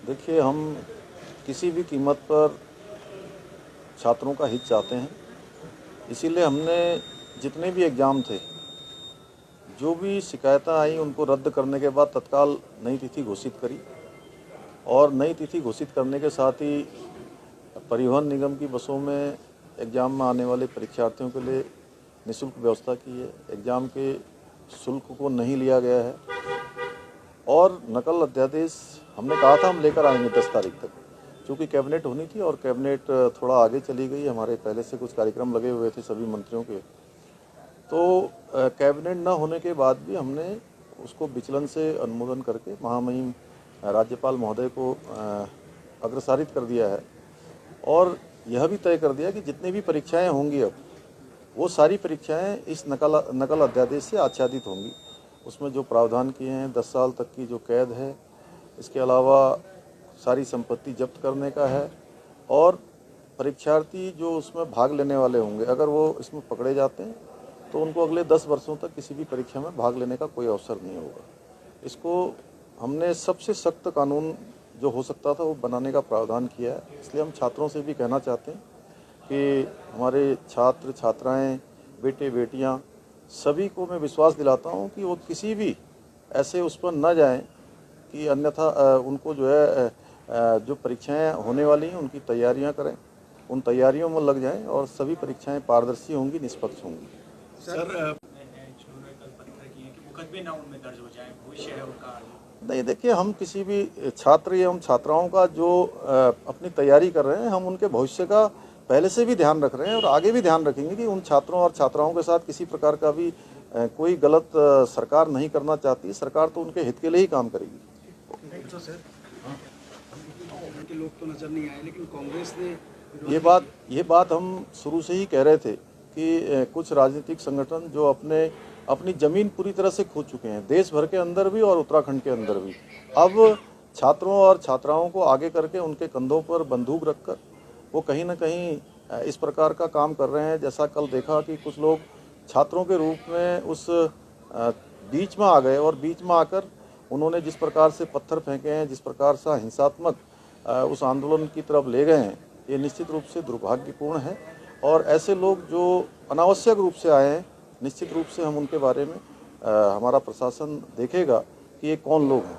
देखिए, हम किसी भी कीमत पर छात्रों का हित चाहते हैं। इसीलिए हमने जितने भी एग्ज़ाम थे, जो भी शिकायतें आई उनको रद्द करने के बाद तत्काल नई तिथि घोषित करी और नई तिथि घोषित करने के साथ ही परिवहन निगम की बसों में एग्ज़ाम में आने वाले परीक्षार्थियों के लिए निःशुल्क व्यवस्था की है। एग्ज़ाम के शुल्क को नहीं लिया गया है और नकल अध्यादेश हमने कहा था हम लेकर आएंगे 10 तारीख तक। चूँकि कैबिनेट होनी थी और कैबिनेट थोड़ा आगे चली गई, हमारे पहले से कुछ कार्यक्रम लगे हुए थे सभी मंत्रियों के, तो कैबिनेट न होने के बाद भी हमने उसको विचलन से अनुमोदन करके महामहिम राज्यपाल महोदय को अग्रसारित कर दिया है और यह भी तय कर दिया कि जितनी भी परीक्षाएं होंगी अब वो सारी परीक्षाएं इस नकल अध्यादेश से आच्छादित होंगी। उसमें जो प्रावधान किए हैं 10 साल तक की जो कैद है, इसके अलावा सारी संपत्ति जब्त करने का है और परीक्षार्थी जो उसमें भाग लेने वाले होंगे अगर वो इसमें पकड़े जाते हैं तो उनको अगले 10 वर्षों तक किसी भी परीक्षा में भाग लेने का कोई अवसर नहीं होगा। इसको हमने सबसे सख्त कानून जो हो सकता था वो बनाने का प्रावधान किया है। इसलिए हम छात्रों से भी कहना चाहते हैं कि हमारे छात्र छात्राएं, बेटे बेटियां सभी को मैं विश्वास दिलाता हूं कि वो किसी भी ऐसे उस पर न जाएं कि अन्यथा उनको जो है जो परीक्षाएं होने वाली हैं उनकी तैयारियां करें, उन तैयारियों में लग जाएं और सभी परीक्षाएं पारदर्शी होंगी, निष्पक्ष होंगी। सर पत्थर की कि मुकदमे ना उनमें दर्ज हो जाए, भविष्य है उनका। नहीं, देखिए, हम किसी भी छात्र एवं छात्राओं का जो अपनी तैयारी कर रहे हैं हम उनके भविष्य का पहले से भी ध्यान रख रहे हैं और आगे भी ध्यान रखेंगे कि उन छात्रों और छात्राओं के साथ किसी प्रकार का भी कोई गलत सरकार नहीं करना चाहती। सरकार तो उनके हित के लिए ही काम करेगी। तो सर के लोग तो नजर नहीं आए, लेकिन कांग्रेस ने ये बात हम शुरू से ही कह रहे थे कि कुछ राजनीतिक संगठन जो अपनी ज़मीन पूरी तरह से खो चुके हैं, देश भर के अंदर भी और उत्तराखंड के अंदर भी, अब छात्रों और छात्राओं को आगे करके उनके कंधों पर बंदूक रखकर वो कहीं ना कहीं इस प्रकार का काम कर रहे हैं। जैसा कल देखा कि कुछ लोग छात्रों के रूप में उस बीच में आ गए और बीच में आकर उन्होंने जिस प्रकार से पत्थर फेंके हैं, जिस प्रकार से हिंसात्मक उस आंदोलन की तरफ ले गए हैं, ये निश्चित रूप से दुर्भाग्यपूर्ण है। और ऐसे लोग जो अनावश्यक रूप से आए हैं, निश्चित रूप से हम उनके बारे में हमारा प्रशासन देखेगा कि ये कौन लोग हैं।